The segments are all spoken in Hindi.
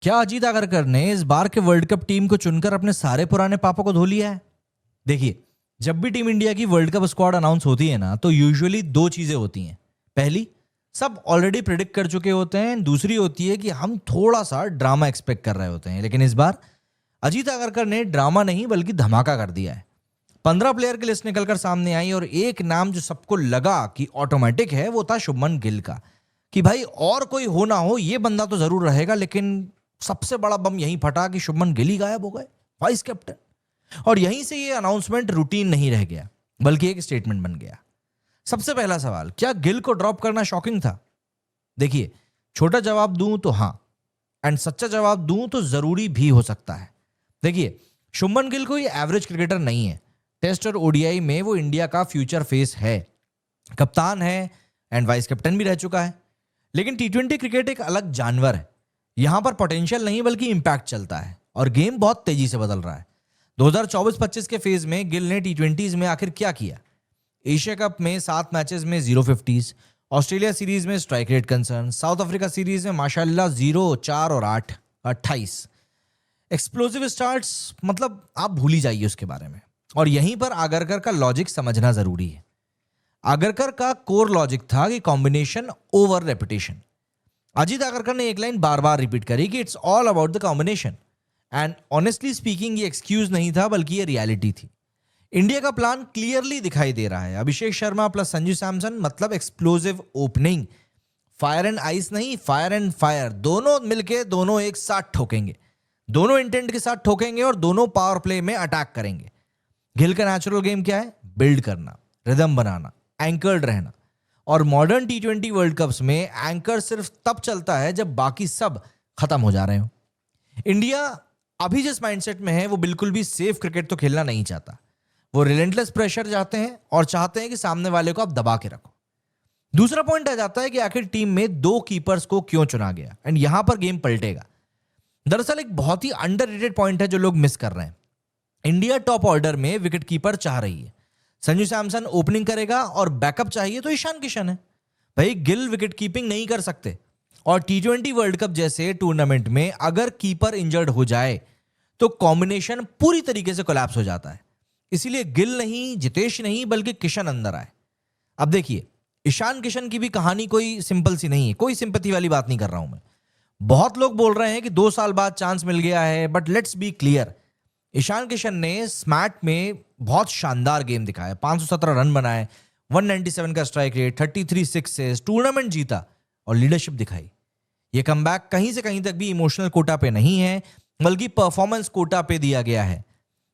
क्या अजीत आगरकर ने इस बार के वर्ल्ड कप टीम को चुनकर अपने सारे पुराने पापों को धो लिया है? देखिए, जब भी टीम इंडिया की वर्ल्ड कप स्क्वाड अनाउंस होती है ना, तो यूजुअली दो चीजें होती हैं। पहली, सब ऑलरेडी प्रिडिक्ट कर चुके होते हैं। दूसरी होती है कि हम थोड़ा सा ड्रामा एक्सपेक्ट कर रहे होते हैं। लेकिन इस बार अजीत आगरकर ने ड्रामा नहीं बल्कि धमाका कर दिया है। 15 प्लेयर की लिस्ट निकलकर सामने आई और एक नाम जो सबको लगा कि ऑटोमेटिक है वो था शुभमन गिल का। कि भाई और कोई हो ना हो, ये बंदा तो जरूर रहेगा। लेकिन सबसे बड़ा बम यहीं फटा कि शुभमन गिल ही गायब हो गए, वाइस कैप्टन। और यहीं से ये अनाउंसमेंट रूटीन नहीं रह गया बल्कि एक स्टेटमेंट बन गया। सबसे पहला सवाल, क्या गिल को ड्रॉप करना शॉकिंग था? देखिए, छोटा जवाब दूं तो हां, एंड सच्चा जवाब दूं तो जरूरी भी हो सकता है। देखिए, शुभमन गिल कोई एवरेज क्रिकेटर नहीं है। टेस्ट और ओडीआई में वो इंडिया का फ्यूचर फेस है, कप्तान है एंड वाइस कैप्टन भी रह चुका है। लेकिन टी20 क्रिकेट एक अलग जानवर है। यहां पर पोटेंशियल नहीं बल्कि इंपैक्ट चलता है और गेम बहुत तेजी से बदल रहा है। 2024-25 के फेज में गिल ने टी20 में आखिर क्या किया? एशिया कप में 7 मैचेस में 0 50s, ऑस्ट्रेलिया सीरीज में strike rate concern, south Africa series में माशाल्लाह 0 4 और 8 28 एक्सप्लोसिव स्टार्ट्स। मतलब आप भूल ही जाइए उसके बारे में। और यहीं पर आगरकर का लॉजिक समझना जरूरी है। आगरकर का कोर लॉजिक था कि combination over reputation. Ajit Agarkar ने एक लाइन बार बार रिपीट करी कि it's all about the combination. And honestly speaking, ये एक्सक्यूज नहीं था बल्कि ये रियलिटी थी। इंडिया का प्लान क्लियरली दिखाई दे रहा है। अभिषेक शर्मा प्लस संजू सैमसन, मतलब explosive opening. Fire and ice नहीं, फायर एंड फायर। दोनों मिलके दोनों एक साथ ठोकेंगे, दोनों इंटेंट के साथ ठोकेंगे और दोनों पावर प्ले में अटैक करेंगे। गिल का नेचुरल गेम क्या है? बिल्ड करना, रिदम बनाना, एंकर्ड रहना। और मॉडर्न टी20 वर्ल्ड कप्स में एंकर सिर्फ तब चलता है जब बाकी सब खत्म हो जा रहे हो। इंडिया अभी जिस माइंडसेट में है वो बिल्कुल भी सेफ क्रिकेट तो खेलना नहीं चाहता। वो रिलेंटलेस प्रेशर चाहते हैं और चाहते हैं कि सामने वाले को आप दबा के रखो। दूसरा पॉइंट आ जाता है कि आखिर टीम में 2 कीपर्स को क्यों चुना गया, एंड यहां पर गेम पलटेगा। दरअसल एक बहुत ही अंडररेटेड पॉइंट है जो लोग मिस कर रहे हैं। इंडिया टॉप ऑर्डर में विकेट कीपर चाह रही है। संजू सैमसन ओपनिंग करेगा और बैकअप चाहिए तो ईशान किशन है। भाई, गिल विकेट कीपिंग नहीं कर सकते। और टी20 वर्ल्ड कप जैसे टूर्नामेंट में अगर कीपर इंजर्ड हो जाए तो कॉम्बिनेशन पूरी तरीके से कोलैप्स हो जाता है। इसीलिए गिल नहीं, जितेश नहीं, बल्कि किशन अंदर आए। अब देखिए, ईशान किशन की भी कहानी कोई सिंपल सी नहीं है। कोई सिंपैथी वाली बात नहीं कर रहा हूं मैं। बहुत लोग बोल रहे हैं कि 2 साल बाद चांस मिल गया है, but let's be clear, Ishan Kishan ने स्मैट में बहुत शानदार गेम दिखाया। 517 रन बनाए, 197 का स्ट्राइक रेट, 33 सिक्सेस, टूर्नामेंट जीता और लीडरशिप दिखाई। ये कमबैक कहीं से कहीं तक भी इमोशनल कोटा पे नहीं है बल्कि परफॉर्मेंस कोटा पे दिया गया है।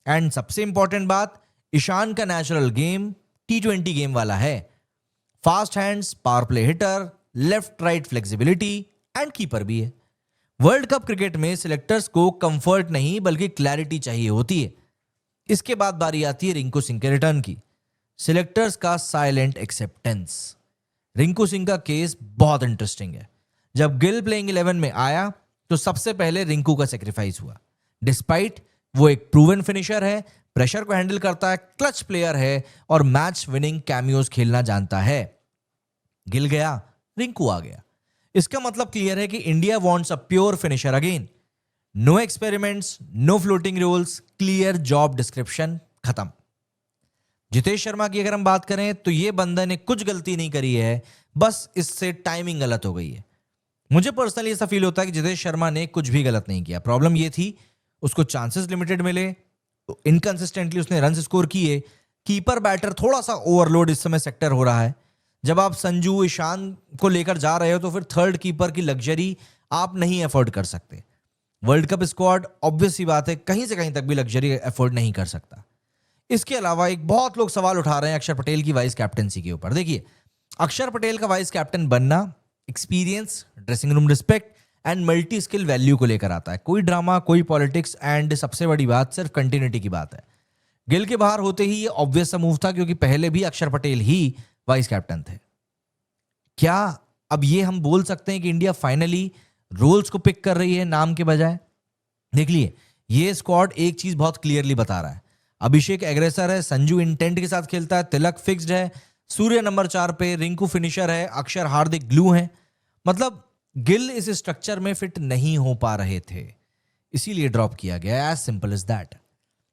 एंड सबसे इंपॉर्टेंट बात, ईशान का नेचुरल गेम टी20 गेम वाला है। Fast hands, power play hitter, left right flexibility and keeper भी है। वर्ल्ड कप क्रिकेट में सिलेक्टर्स को कंफर्ट नहीं बल्कि क्लैरिटी चाहिए होती है। इसके बाद बारी आती है रिंकू सिंह के रिटर्न की। सिलेक्टर्स का साइलेंट एक्सेप्टेंस। रिंकू सिंह का केस बहुत इंटरेस्टिंग है। जब गिल प्लेइंग 11 में आया तो सबसे पहले रिंकू का सेक्रीफाइस हुआ। डिस्पाइट वो एक प्रूवन फिनिशर है, प्रेशर को हैंडल करता है, क्लच प्लेयर है और मैच विनिंग कैमियोज खेलना जानता है। गिल गया, रिंकू आ गया। इसका मतलब क्लियर है कि India wants a pure finisher again. No experiments, no floating rules, clear job description, खत्म। जितेश शर्मा की अगर हम बात करें तो ये बंदा ने कुछ गलती नहीं करी है, बस इससे टाइमिंग गलत हो गई है। मुझे पर्सनली ऐसा फील होता है कि जितेश शर्मा ने कुछ भी गलत नहीं किया। प्रॉब्लम ये थी, उसको चांसेस लिमिटेड मिले तो इनकंसिस्टेंटली उसने रन स्कोर किए। कीपर बैटर थोड़ा सा ओवरलोड इस समय सेक्टर हो रहा है। जब आप संजू ईशान को लेकर जा रहे हो तो फिर थर्ड कीपर की लग्जरी आप नहीं अफोर्ड कर सकते। वर्ल्ड कप स्क्वाड ऑब्वियस सी बात है कहीं से कहीं तक भी लग्जरी अफोर्ड नहीं कर सकता। इसके अलावा एक बहुत लोग सवाल उठा रहे हैं अक्षर पटेल की वाइस कैप्टनसी के ऊपर। देखिए, अक्षर पटेल का वाइस कैप्टन बनना experience, dressing room respect and multi skill value को लेकर आता है। कोई ड्रामा, कोई पॉलिटिक्स एंड सबसे बड़ी बात सिर्फ कंटिन्यूटी की बात है। गिल के बाहर होते ही ये ऑब्वियस सा मूव था क्योंकि पहले भी अक्षर पटेल ही वाइस कैप्टन थे। क्या अब ये हम बोल सकते हैं कि इंडिया फाइनली रोल्स को पिक कर रही है नाम के बजाय? देख लिए, ये स्क्वाड एक चीज बहुत क्लियरली बता रहा है। अभिषेक एग्रेसर है, संजू इंटेंट के साथ खेलता है, तिलक फिक्स्ड है, सूर्य नंबर 4 पे, रिंकू फिनिशर है, अक्षर हार्दिक ग्लू है। मतलब गिल इस स्ट्रक्चर में फिट नहीं हो पा रहे थे, इसीलिए ड्रॉप किया गया। As simple is that.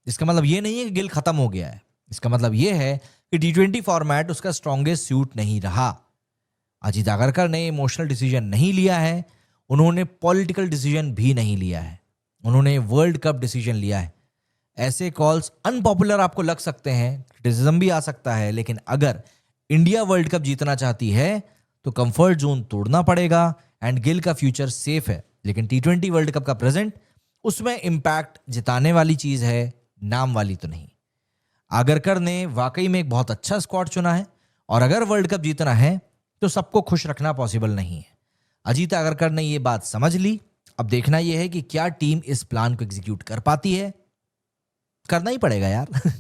इसका मतलब ये नहीं है कि गिल खत्म हो गया है, इसका मतलब ये है कि टी20 फॉर्मेट उसका स्ट्रॉन्गेस्ट सूट नहीं रहा। अजीत आगरकर ने इमोशनल डिसीजन नहीं लिया है, उन्होंने पॉलिटिकल डिसीजन भी नहीं लिया है, उन्होंने वर्ल्ड कप डिसीजन लिया है। ऐसे कॉल्स अनपॉपुलर आपको लग सकते हैं, क्रिटिसिज्म भी आ सकता है, लेकिन अगर इंडिया वर्ल्ड कप जीतना चाहती है तो कंफर्ट जोन तोड़ना पड़ेगा। एंड गिल का फ्यूचर सेफ है, लेकिन टी20 वर्ल्ड कप का प्रेजेंट, उसमें इंपैक्ट जिताने वाली चीज है, नाम वाली तो नहीं। आगरकर ने वाकई में एक बहुत अच्छा स्क्वाड चुना है, और अगर वर्ल्ड कप जीतना है तो सबको खुश रखना पॉसिबल नहीं है। अजीत आगरकर ने ये बात समझ ली। अब देखना यह है कि क्या टीम इस प्लान को एग्जीक्यूट कर पाती है। करना ही पड़ेगा यार